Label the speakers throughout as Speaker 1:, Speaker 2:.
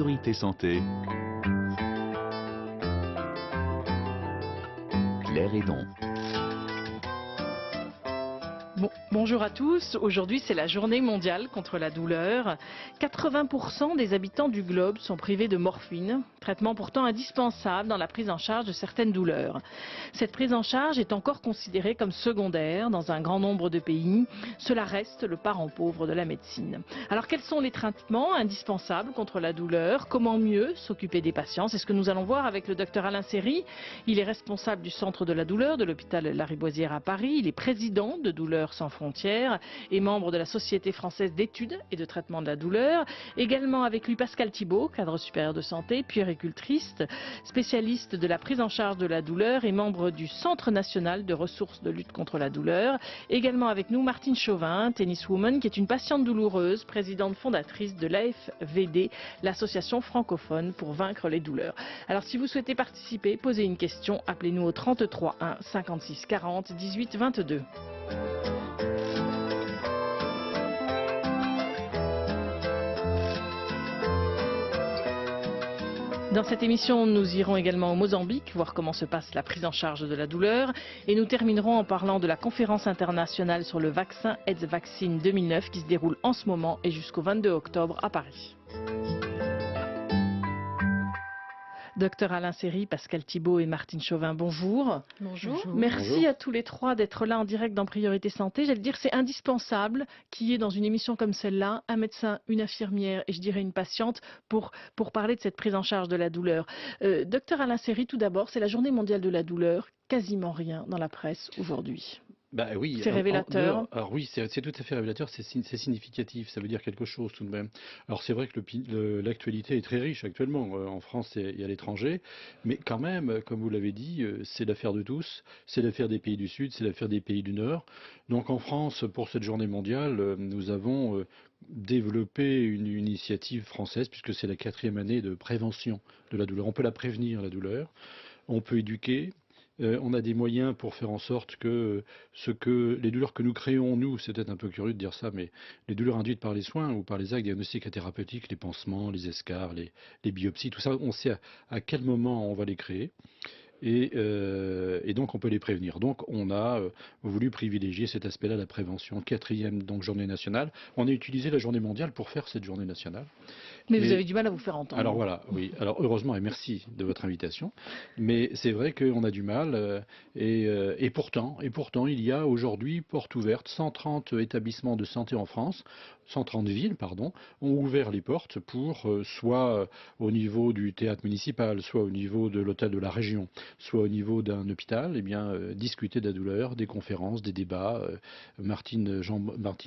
Speaker 1: Priorité Santé. Claire Hédon.
Speaker 2: Bonjour à tous, aujourd'hui c'est la journée mondiale contre la douleur. 80% des habitants du globe sont privés de morphine, traitement pourtant indispensable dans la prise en charge de certaines douleurs. Cette prise en charge est encore considérée comme secondaire dans un grand nombre de pays. Cela reste le parent pauvre de la médecine. Alors quels sont les traitements indispensables contre la douleur? Comment mieux s'occuper des patients? C'est ce que nous allons voir avec le docteur Alain Serry. Il est responsable du centre de la douleur de l'hôpital Lariboisière à Paris. Il est président de Douleurs sans frontières et membre de la Société française d'études et de traitement de la douleur. Également avec lui Pascal Thibault, cadre supérieur de santé, puéricultrice, spécialiste de la prise en charge de la douleur et membre du Centre national de ressources de lutte contre la douleur. Également avec nous Martine Chauvin, tenniswoman, qui est une patiente douloureuse, présidente fondatrice de l'AFVD, l'association francophone pour vaincre les douleurs. Alors si vous souhaitez participer, posez une question, appelez-nous au 33 1 56 40 18 22. Dans cette émission, nous irons également au Mozambique, voir comment se passe la prise en charge de la douleur. Et nous terminerons en parlant de la conférence internationale sur le vaccin AIDS Vaccine 2009 qui se déroule en ce moment et jusqu'au 22 octobre à Paris. Docteur Alain Serry, Pascal Thibault et Martine Chauvin, bonjour.
Speaker 3: Bonjour.
Speaker 2: Merci
Speaker 3: Bonjour.
Speaker 2: à tous les trois d'être là en direct dans Priorité Santé. J'allais dire c'est indispensable qu'il y ait dans une émission comme celle-là un médecin, une infirmière et je dirais une patiente pour parler de cette prise en charge de la douleur. Docteur Alain Serry, tout d'abord, c'est la journée mondiale de la douleur. Quasiment rien dans la presse aujourd'hui.
Speaker 3: Bah oui,
Speaker 2: c'est révélateur.
Speaker 3: Alors oui, c'est tout à fait révélateur, c'est significatif, ça veut dire quelque chose tout de même. Alors c'est vrai que l'actualité est très riche actuellement, en France et à l'étranger, mais quand même, comme vous l'avez dit, c'est l'affaire de tous, c'est l'affaire des pays du Sud, c'est l'affaire des pays du Nord. Donc en France, pour cette journée mondiale, nous avons développé une initiative française, puisque c'est la 4e année de prévention de la douleur. On peut la prévenir, la douleur, on peut éduquer. On a des moyens pour faire en sorte que les douleurs que nous créons, nous, c'est peut-être un peu curieux de dire ça, mais les douleurs induites par les soins ou par les actes diagnostiques et thérapeutiques, les pansements, les escarres, les biopsies, tout ça, on sait à quel moment on va les créer. Et donc on peut les prévenir. Donc on a voulu privilégier cet aspect-là, la prévention. 4e donc journée nationale. On a utilisé la journée mondiale pour faire cette journée nationale.
Speaker 2: Mais vous avez du mal à vous faire entendre.
Speaker 3: Alors voilà, oui. Alors heureusement et merci de votre invitation. Mais c'est vrai qu'on a du mal et pourtant il y a aujourd'hui porte ouverte. 130 établissements de santé en France, 130 villes pardon, ont ouvert les portes pour soit au niveau du théâtre municipal, soit au niveau de l'hôtel de la région, soit au niveau d'un hôpital, discuter de la douleur, des conférences, des débats. Martine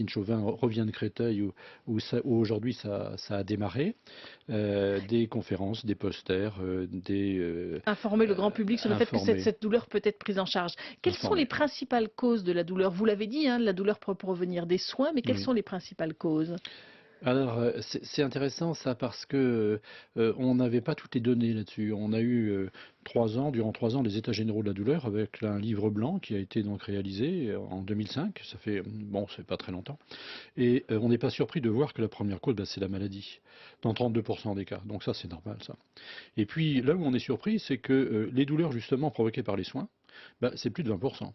Speaker 3: Chauvin revient de Créteil où aujourd'hui ça a démarré. Des conférences, des posters,
Speaker 2: informer le grand public sur le fait que cette douleur peut être prise en charge. Quelles sont les principales causes de la douleur? Vous l'avez dit, la douleur peut provenir des soins, mais quelles sont les principales causes?
Speaker 3: Alors, c'est intéressant ça parce que on n'avait pas toutes les données là-dessus. On a eu durant 3 ans, les États généraux de la douleur avec un livre blanc qui a été donc réalisé en 2005. Ça fait, c'est pas très longtemps. Et on n'est pas surpris de voir que la première cause, c'est la maladie, dans 32% des cas. Donc ça, c'est normal ça. Et puis là où on est surpris, c'est que les douleurs justement provoquées par les soins, c'est plus de 20%.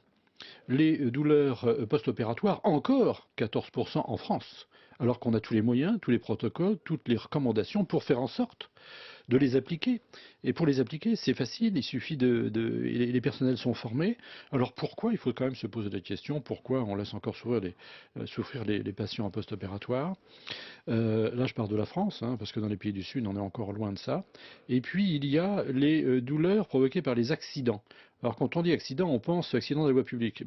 Speaker 3: Les douleurs post-opératoires, encore 14% en France, alors qu'on a tous les moyens, tous les protocoles, toutes les recommandations pour faire en sorte de les appliquer. Et pour les appliquer, c'est facile, il suffit les personnels sont formés. Alors pourquoi, il faut quand même se poser la question, pourquoi on laisse encore souffrir les patients en post-opératoire? Là, je parle de la France, parce que dans les pays du Sud, on est encore loin de ça. Et puis, il y a les douleurs provoquées par les accidents. Alors, quand on dit accident, on pense accident de la voie publique.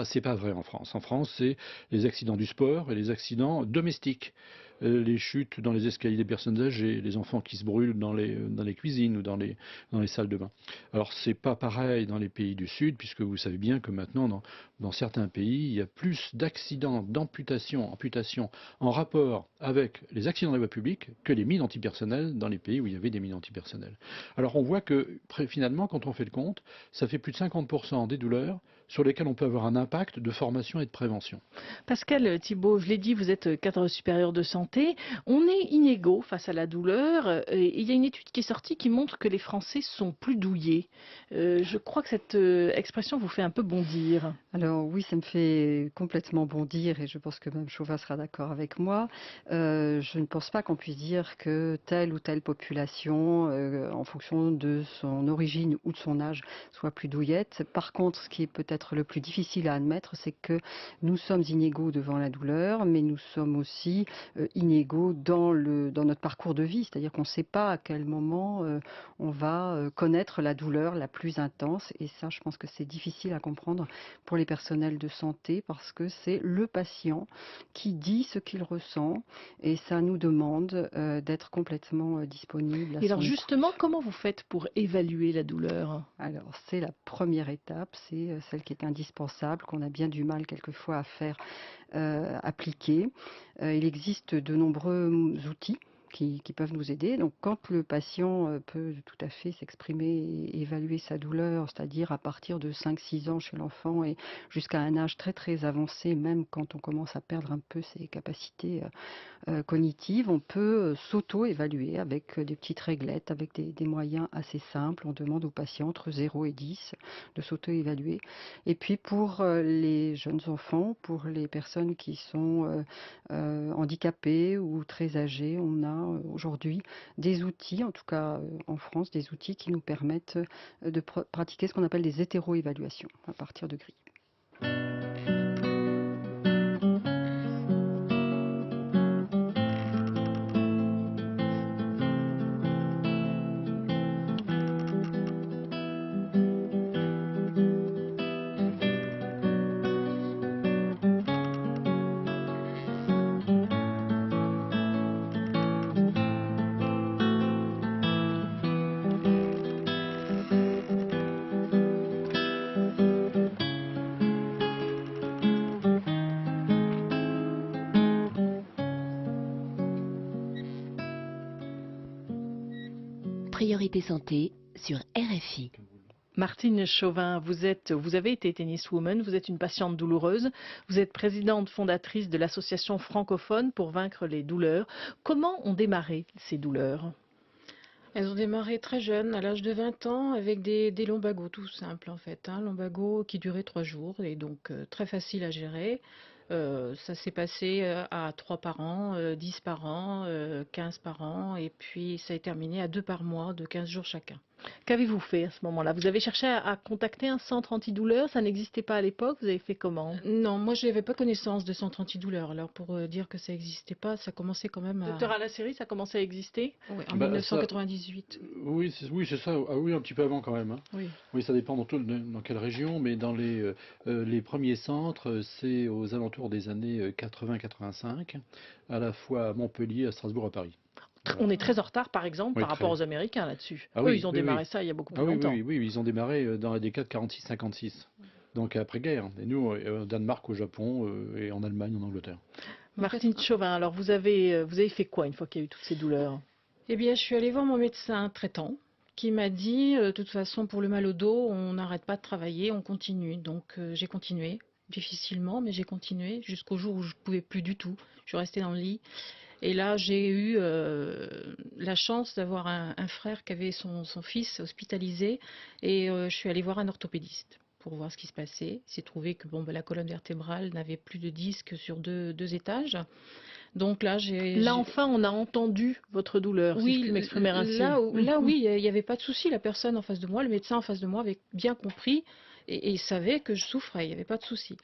Speaker 3: C'est pas vrai en France. En France, c'est les accidents du sport et les accidents domestiques. Les chutes dans les escaliers des personnes âgées, les enfants qui se brûlent dans les cuisines ou dans les salles de bain. Alors c'est pas pareil dans les pays du Sud, puisque vous savez bien que maintenant dans certains pays, il y a plus d'accidents, amputations en rapport avec les accidents de la voie publique que les mines antipersonnelles dans les pays où il y avait des mines antipersonnelles. Alors on voit que finalement, quand on fait le compte, ça fait fait plus de 50% des douleurs sur lesquelles on peut avoir un impact de formation et de prévention.
Speaker 2: Pascal Thibault, je l'ai dit, vous êtes cadre supérieur de santé. On est inégaux face à la douleur. Et il y a une étude qui est sortie qui montre que les Français sont plus douillés. Je crois que cette expression vous fait un peu bondir.
Speaker 1: Alors oui, ça me fait complètement bondir et je pense que même Chauvin sera d'accord avec moi. Je ne pense pas qu'on puisse dire que telle ou telle population, en fonction de son origine ou de son âge, soit plus douillette. Par contre, ce qui est peut-être le plus difficile à admettre, c'est que nous sommes inégaux devant la douleur, mais nous sommes aussi inégaux dans notre parcours de vie. C'est-à-dire qu'on ne sait pas à quel moment on va connaître la douleur la plus intense. Et ça, je pense que c'est difficile à comprendre pour les personnels de santé parce que c'est le patient qui dit ce qu'il ressent et ça nous demande d'être complètement disponible à
Speaker 2: Et alors
Speaker 1: son écoute.
Speaker 2: justement, comment vous faites pour évaluer la douleur?
Speaker 1: Alors, c'est la première étape, c'est celle qui est indispensable, qu'on a bien du mal quelquefois à faire appliquer. Il existe de nombreux outils qui peuvent nous aider. Donc, quand le patient peut tout à fait s'exprimer et évaluer sa douleur, c'est-à-dire à partir de 5-6 ans chez l'enfant et jusqu'à un âge très très avancé, même quand on commence à perdre un peu ses capacités cognitives, on peut s'auto-évaluer avec des petites réglettes, avec des moyens assez simples. On demande aux patients entre 0 et 10 de s'auto-évaluer. Et puis pour les jeunes enfants, pour les personnes qui sont handicapées ou très âgées, on a aujourd'hui des outils, en tout cas en France, des outils qui nous permettent de pratiquer ce qu'on appelle des hétéro-évaluations à partir de grilles.
Speaker 4: Priorité santé sur RFI.
Speaker 2: Martine Chauvin, vous avez été tenniswoman, vous êtes une patiente douloureuse, vous êtes présidente fondatrice de l'association francophone pour vaincre les douleurs. Comment ont démarré ces douleurs?
Speaker 5: Elles ont démarré très jeunes, à l'âge de 20 ans, avec des lumbagos tout simples en fait. Lumbagos qui duraient 3 jours et donc très facile à gérer. Ça s'est passé à 3 par an, 10 par an, 15 par an et puis ça est terminé à 2 par mois de 15 jours chacun.
Speaker 2: Qu'avez-vous fait à ce moment-là? Vous avez cherché à contacter un centre antidouleur, ça n'existait pas à l'époque, vous avez fait comment?
Speaker 5: Non, moi je n'avais pas connaissance de centre antidouleur. Alors pour dire que ça n'existait pas, ça commençait quand même à...
Speaker 2: Docteur Alasseri, ça commençait à exister?
Speaker 5: Oui, en
Speaker 3: Bah,
Speaker 5: 1998.
Speaker 3: Oui, c'est ça. Ah oui, un petit peu avant quand même.
Speaker 5: Oui.
Speaker 3: Oui, ça dépend dans quelle région, mais dans les premiers centres, c'est aux alentours des années 80-85, à la fois à Montpellier, à Strasbourg, à Paris.
Speaker 2: On est très en retard, par exemple,
Speaker 3: Oui,
Speaker 2: par rapport
Speaker 3: très.
Speaker 2: aux Américains là-dessus.
Speaker 3: Ah
Speaker 2: Eux,
Speaker 3: oui,
Speaker 2: ils ont
Speaker 3: oui,
Speaker 2: démarré
Speaker 3: oui.
Speaker 2: ça il y a beaucoup plus
Speaker 3: Ah oui,
Speaker 2: longtemps.
Speaker 3: oui, oui, ils ont démarré dans la décade 46-56, donc après-guerre. Et nous, au Danemark, au Japon, et en Allemagne, en Angleterre.
Speaker 2: Martine Chauvin, alors vous avez fait quoi une fois qu'il y a eu toutes ces douleurs?
Speaker 5: Eh bien, je suis allée voir mon médecin traitant qui m'a dit, de toute façon, pour le mal au dos, on n'arrête pas de travailler, on continue. Donc, j'ai continué, difficilement, mais j'ai continué jusqu'au jour où je ne pouvais plus du tout. Je suis restée dans le lit. Et là, j'ai eu la chance d'avoir un frère qui avait son fils hospitalisé. Et je suis allée voir un orthopédiste pour voir ce qui se passait. Il s'est trouvé que la colonne vertébrale n'avait plus de disque sur deux étages. Donc là,
Speaker 2: enfin, on a entendu votre douleur, si je puis m'exprimer ainsi.
Speaker 5: Là, oui, il n'y avait pas de souci. La personne en face de moi, le médecin en face de moi avait bien compris et il savait que je souffrais. Il n'y avait pas de souci.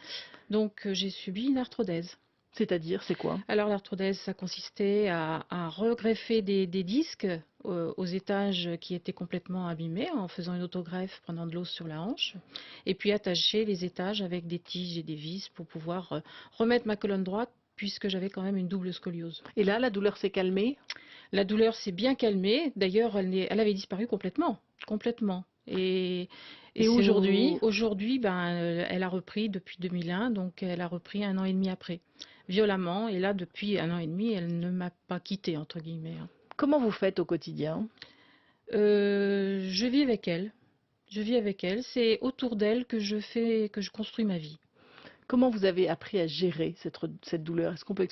Speaker 5: Donc, j'ai subi une arthrodèse.
Speaker 2: C'est-à-dire, c'est quoi?
Speaker 5: Alors, l'arthrodèse, ça consistait à regreffer des disques aux étages qui étaient complètement abîmés en faisant une autogreffe, prenant de l'os sur la hanche, et puis attacher les étages avec des tiges et des vis pour pouvoir remettre ma colonne droite, puisque j'avais quand même une double scoliose.
Speaker 2: Et là, la douleur s'est calmée?
Speaker 5: La douleur s'est bien calmée. D'ailleurs, elle avait disparu complètement. Complètement. Et
Speaker 2: aujourd'hui?
Speaker 5: Aujourd'hui, elle a repris depuis 2001, donc elle a repris 1 an et demi après, violemment. Et là, depuis 1 an et demi, elle ne m'a pas quittée, entre guillemets.
Speaker 2: Comment vous faites au quotidien?
Speaker 5: Je vis avec elle. Je vis avec elle. C'est autour d'elle que je construis ma vie.
Speaker 2: Comment vous avez appris à gérer cette douleur? Est-ce qu'on peut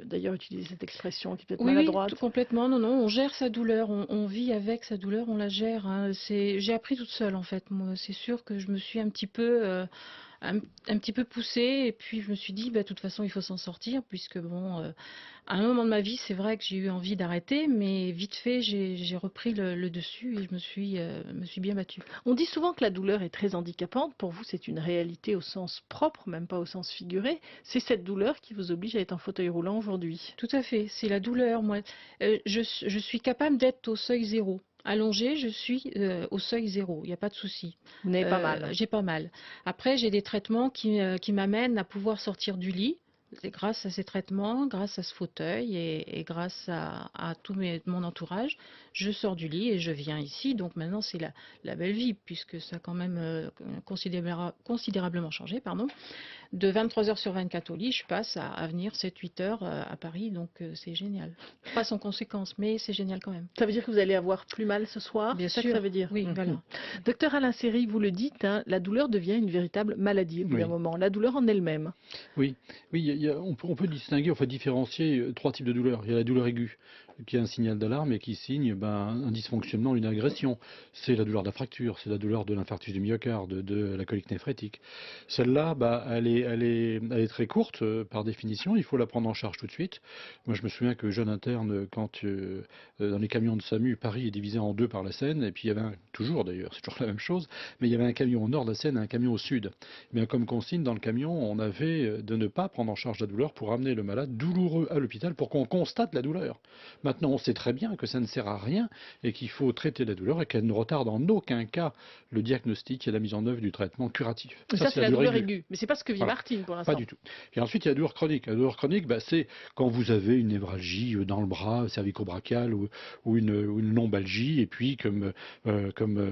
Speaker 2: d'ailleurs utiliser cette expression qui est peut-être
Speaker 5: Oui,
Speaker 2: maladroite?
Speaker 5: tout complètement. Non, non, on gère sa douleur, on vit avec sa douleur, on la gère, hein. J'ai appris toute seule en fait. Moi, c'est sûr que je me suis un petit peu poussée et puis je me suis dit, bah, de toute façon, il faut s'en sortir puisque bon, à un moment de ma vie, c'est vrai que j'ai eu envie d'arrêter, mais vite fait, j'ai repris le dessus et je me suis bien battue.
Speaker 2: On dit souvent que la douleur est très handicapante. Pour vous, c'est une réalité au sens propre, même pas au sens figuré. C'est cette douleur qui vous oblige à être en fauteuil roulant aujourd'hui.
Speaker 5: Tout à fait, c'est la douleur. Moi, je suis capable d'être au seuil zéro. Allongée, je suis au seuil zéro, il n'y a pas de souci.
Speaker 2: Vous n'avez pas mal.
Speaker 5: J'ai pas mal. Après, j'ai des traitements qui m'amènent à pouvoir sortir du lit. C'est grâce à ces traitements, grâce à ce fauteuil et grâce à tout mon entourage, je sors du lit et je viens ici. Donc maintenant, c'est la belle vie puisque ça a quand même considérablement changé. Pardon. De 23h sur 24 au lit, je passe à venir 7-8 heures à Paris. Donc c'est génial. Pas sans conséquence, mais c'est génial quand même.
Speaker 2: Ça veut dire que vous allez avoir plus mal ce soir?
Speaker 5: Bien
Speaker 2: C'est ça
Speaker 5: sûr.
Speaker 2: que ça veut dire?
Speaker 5: Oui, voilà.
Speaker 2: Docteur Alain Serry, vous le dites, hein, la douleur devient une véritable maladie au bout d'un moment. La douleur en elle-même.
Speaker 3: Oui, on peut distinguer, on peut différencier trois types de douleurs. Il y a la douleur aiguë, qui est un signal d'alarme et qui signe un dysfonctionnement, une agression. C'est la douleur de la fracture, c'est la douleur de l'infarctus du myocarde, de la colique néphrétique. Celle-là, elle est très courte par définition, il faut la prendre en charge tout de suite. Moi, je me souviens que jeune interne, quand dans les camions de SAMU, Paris est divisé en deux par la Seine, et puis il y avait toujours d'ailleurs, c'est toujours la même chose, mais il y avait un camion au nord de la Seine et un camion au sud. Mais comme consigne dans le camion, on avait de ne pas prendre en charge la douleur pour amener le malade douloureux à l'hôpital pour qu'on constate la douleur. Maintenant, on sait très bien que ça ne sert à rien et qu'il faut traiter la douleur et qu'elle ne retarde en aucun cas le diagnostic et la mise en œuvre du traitement curatif.
Speaker 2: Ça c'est la douleur aiguë. Mais c'est pas ce que vit Martine pour l'instant.
Speaker 3: Pas du tout. Et ensuite, il y a la douleur chronique. La douleur chronique, c'est quand vous avez une névralgie dans le bras cervico-brachial ou une lombalgie, et puis comme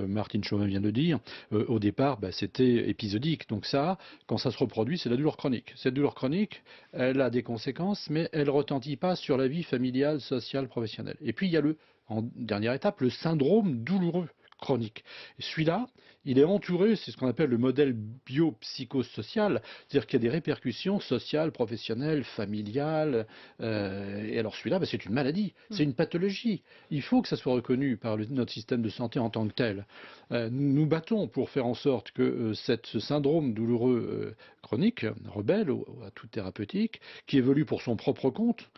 Speaker 3: Martine Chauvin vient de dire, au départ, c'était épisodique. Donc ça, quand ça se reproduit, c'est la douleur chronique. Cette douleur chronique, elle a des conséquences, mais elle ne retentit pas sur la vie familiale, sociale, professionnelle. Et puis il y a en dernière étape, le syndrome douloureux chronique. Et celui-là, il est entouré, c'est ce qu'on appelle le modèle biopsychosocial, c'est-à-dire qu'il y a des répercussions sociales, professionnelles, familiales. Et alors celui-là, c'est une maladie, c'est une pathologie. Il faut que ça soit reconnu par notre système de santé en tant que tel. Nous battons pour faire en sorte que ce syndrome douloureux chronique, rebelle à toute thérapeutique, qui évolue pour son propre compte,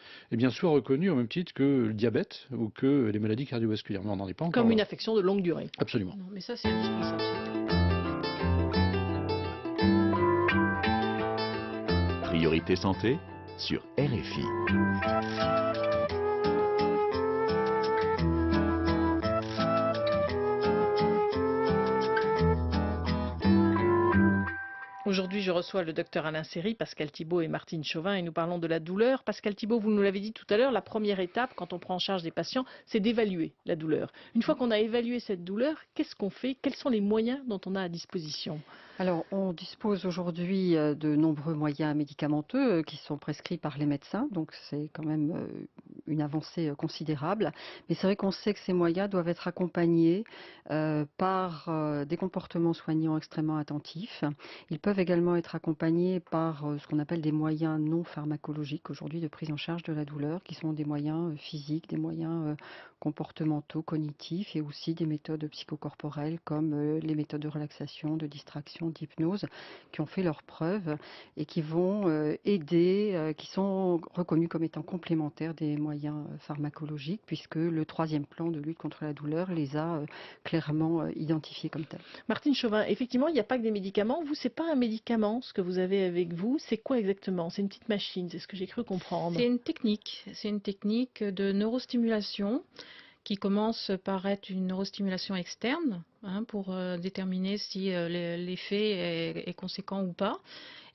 Speaker 3: soit reconnu au même titre que le diabète ou que les maladies cardiovasculaires. Mais on n'en est pas encore
Speaker 2: comme
Speaker 3: là.
Speaker 2: Une affection de longue durée.
Speaker 3: Absolument.
Speaker 5: Non, mais ça, c'est indispensable.
Speaker 6: Priorité santé sur RFI.
Speaker 2: Aujourd'hui, je reçois le docteur Alain Serry, Pascal Thibault et Martine Chauvin et nous parlons de la douleur. Pascal Thibault, vous nous l'avez dit tout à l'heure, la première étape quand on prend en charge des patients, c'est d'évaluer la douleur. Une fois qu'on a évalué cette douleur, qu'est-ce qu'on fait? Quels sont les moyens dont on a à disposition?
Speaker 1: Alors, on dispose aujourd'hui de nombreux moyens médicamenteux qui sont prescrits par les médecins, donc c'est quand même une avancée considérable. Mais c'est vrai qu'on sait que ces moyens doivent être accompagnés par des comportements soignants extrêmement attentifs. Ils peuvent également être accompagnés par ce qu'on appelle des moyens non pharmacologiques aujourd'hui de prise en charge de la douleur, qui sont des moyens physiques, des moyens comportementaux, cognitifs et aussi des méthodes psychocorporelles comme les méthodes de relaxation, de distraction, d'hypnose qui ont fait leurs preuves et qui vont aider, qui sont reconnus comme étant complémentaires des moyens pharmacologiques puisque le troisième plan de lutte contre la douleur les a clairement identifiés comme tels.
Speaker 2: Martine Chauvin, effectivement, il n'y a pas que des médicaments. Vous, c'est pas un médicament ce que vous avez avec vous. C'est quoi exactement? C'est une petite machine, c'est ce que j'ai cru comprendre.
Speaker 5: C'est une technique de neurostimulation qui commence par être une neurostimulation externe pour déterminer si l'effet est conséquent ou pas.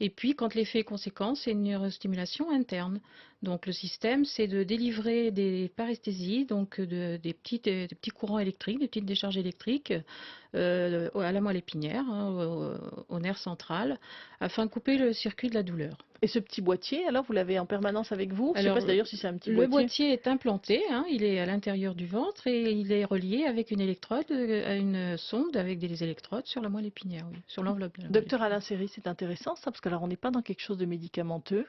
Speaker 5: Et puis, quand l'effet est conséquent, c'est une neurostimulation interne. Donc, le système, c'est de délivrer des paresthésies, donc des petits courants électriques, des petites décharges électriques à la moelle épinière, au nerf central, afin de couper le circuit de la douleur.
Speaker 2: Et ce petit boîtier, alors, vous l'avez en permanence avec vous? Je ne sais pas d'ailleurs si c'est un petit boîtier.
Speaker 5: Le boîtier est implanté, il est à l'intérieur du ventre et il est relié avec une électrode à une sonde avec des électrodes sur la moelle épinière, oui, sur l'enveloppe de la moelle
Speaker 2: Docteur Alain Serry, c'est intéressant ça, parce que alors on n'est pas dans quelque chose de médicamenteux.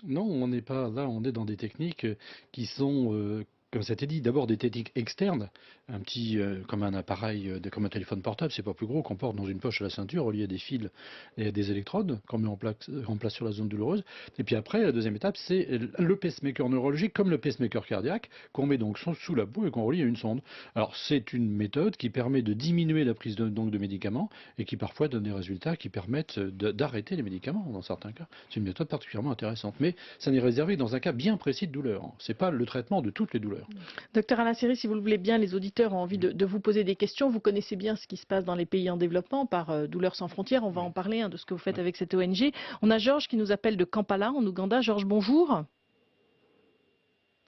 Speaker 3: Non, on n'est pas là, on est dans des techniques qui sont, comme ça a été dit, d'abord des techniques externes, un petit, comme un appareil, comme un téléphone portable, c'est pas plus gros, qu'on porte dans une poche à la ceinture, relié à des fils et à des électrodes, qu'on met en place sur la zone douloureuse. Et puis après, la deuxième étape, c'est le pacemaker neurologique, comme le pacemaker cardiaque, qu'on met donc sous la peau et qu'on relie à une sonde. Alors c'est une méthode qui permet de diminuer la prise de médicaments et qui parfois donne des résultats qui permettent d'arrêter les médicaments dans certains cas. C'est une méthode particulièrement intéressante. Mais ça n'est réservé dans un cas bien précis de douleur. Ce n'est pas le traitement de toutes les douleurs.
Speaker 2: Docteur Alain Serry, si vous le voulez bien, les auditeurs ont envie de vous poser des questions. Vous connaissez bien ce qui se passe dans les pays en développement par Douleurs sans frontières. On va en parler de ce que vous faites avec cette ONG. On a Georges qui nous appelle de Kampala, en Ouganda. Georges, bonjour.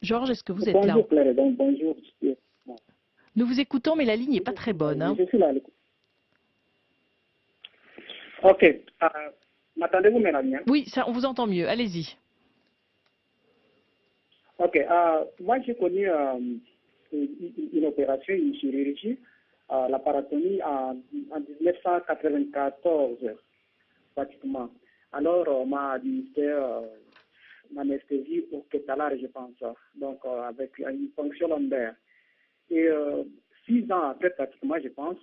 Speaker 2: Georges, est-ce que vous êtes là?
Speaker 7: Bonjour Claire, donc bonjour.
Speaker 2: Nous vous écoutons, mais la ligne n'est pas très bonne. Hein.
Speaker 7: Je suis là. Ok. M'entendez-vous maintenant?
Speaker 2: Oui, ça, on vous entend mieux. Allez-y.
Speaker 7: Ok. Moi, j'ai connu une opération, une chirurgie, la paratomie en 1994, pratiquement. Alors, on m'a administré l'anesthésie au kétalare, je pense, donc avec une fonction lombaire. Et 6 ans après, pratiquement, je pense,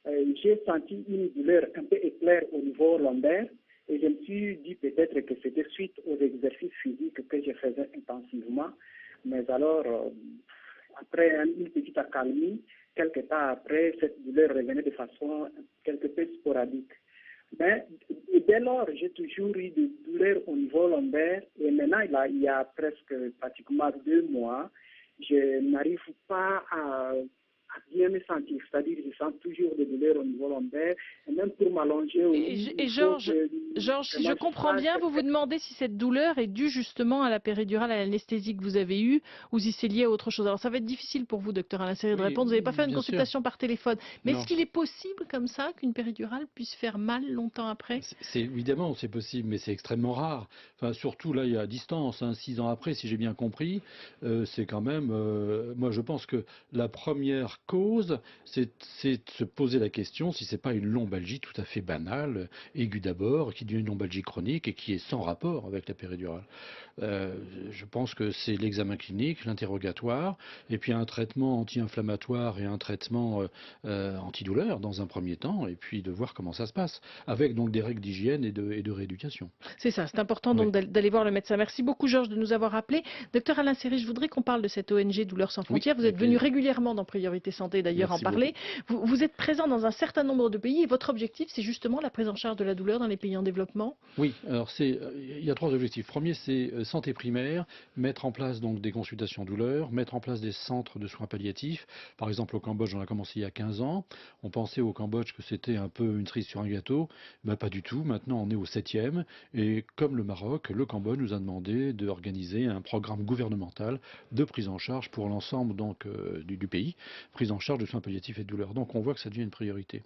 Speaker 7: j'ai senti une douleur un peu éclair au niveau lombaire. Et je me suis dit peut-être que c'était suite aux exercices physiques que je faisais intensivement. Mais alors, après une petite accalmie, quelques temps après, cette douleur revenait de façon quelque peu sporadique. Mais dès lors, j'ai toujours eu des douleurs au niveau lombaire. Et maintenant, il y a presque pratiquement 2 mois, je n'arrive pas à bien me sentir, c'est-à-dire je sens toujours des douleurs au niveau lombaire, et même pour m'allonger...
Speaker 2: Et Georges, si je comprends bien, vous vous demandez si cette douleur est due justement à la péridurale, à l'anesthésie que vous avez eue, ou si c'est lié à autre chose. Alors ça va être difficile pour vous, docteur Alain Serry, de répondre, vous n'avez pas fait une consultation par téléphone. Mais est-ce qu'il est possible comme ça qu'une péridurale puisse faire mal longtemps après?
Speaker 3: Évidemment, c'est possible, mais c'est extrêmement rare. Enfin, surtout là, il y a à distance, 6 ans après, si j'ai bien compris, c'est quand même... moi, je pense que la première cause, c'est de se poser la question si c'est pas une lombalgie tout à fait banale, aiguë d'abord, qui devient une lombalgie chronique et qui est sans rapport avec la péridurale. Je pense que c'est l'examen clinique, l'interrogatoire, et puis un traitement anti-inflammatoire et un traitement antidouleur dans un premier temps, et puis de voir comment ça se passe, avec donc des règles d'hygiène et de rééducation.
Speaker 2: C'est ça, c'est important donc d'aller voir le médecin. Merci beaucoup Georges de nous avoir appelés. Docteur Alain Serry, je voudrais qu'on parle de cette ONG Douleurs sans frontières. Vous êtes venu régulièrement dans Priorité Santé d'ailleurs en parler. Vous êtes présent dans un certain nombre de pays et votre objectif c'est justement la prise en charge de la douleur dans les pays en développement? Oui, alors il y a 3 objectifs. Premier, c'est santé primaire, mettre en place donc des consultations douleurs, mettre en place des centres de soins palliatifs. Par exemple au Cambodge, on a commencé il y a 15 ans. On pensait au Cambodge que c'était un peu une cerise sur un gâteau. Ben, pas du tout. Maintenant on est au 7e et comme le Maroc, le Cambodge nous a demandé d'organiser un programme gouvernemental de prise en charge pour l'ensemble donc du pays, prise en charge de soins palliatifs et de douleurs. Donc on voit que ça devient une priorité.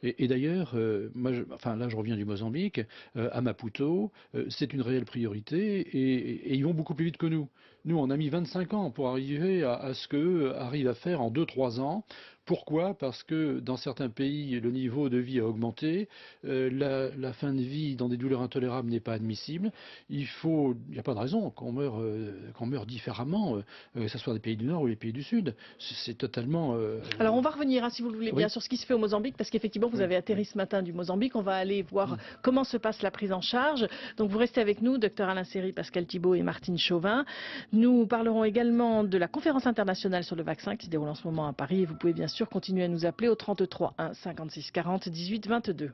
Speaker 2: Et d'ailleurs, là je reviens du Mozambique, à Maputo, c'est une réelle priorité et ils vont beaucoup plus vite que nous. Nous, on a mis 25 ans pour arriver à ce qu'eux arrivent à faire en 2-3 ans. Pourquoi? Parce que dans certains pays, le niveau de vie a augmenté, la fin de vie dans des douleurs intolérables n'est pas admissible. Il n'y a pas de raison qu'on meure différemment, que ce soit des pays du Nord ou les pays du Sud. C'est totalement... Alors on va revenir, si vous le voulez bien, sur ce qui se fait au Mozambique, parce qu'effectivement vous avez atterri ce matin du Mozambique. On va aller voir comment se passe la prise en charge. Donc vous restez avec nous, docteur Alain Serry, Pascal Thibault et Martine Chauvin. Nous parlerons également de la conférence internationale sur le vaccin qui se déroule en ce moment à Paris. Et vous pouvez bien sûr continuer à nous appeler au 33 1 56 40 18 22.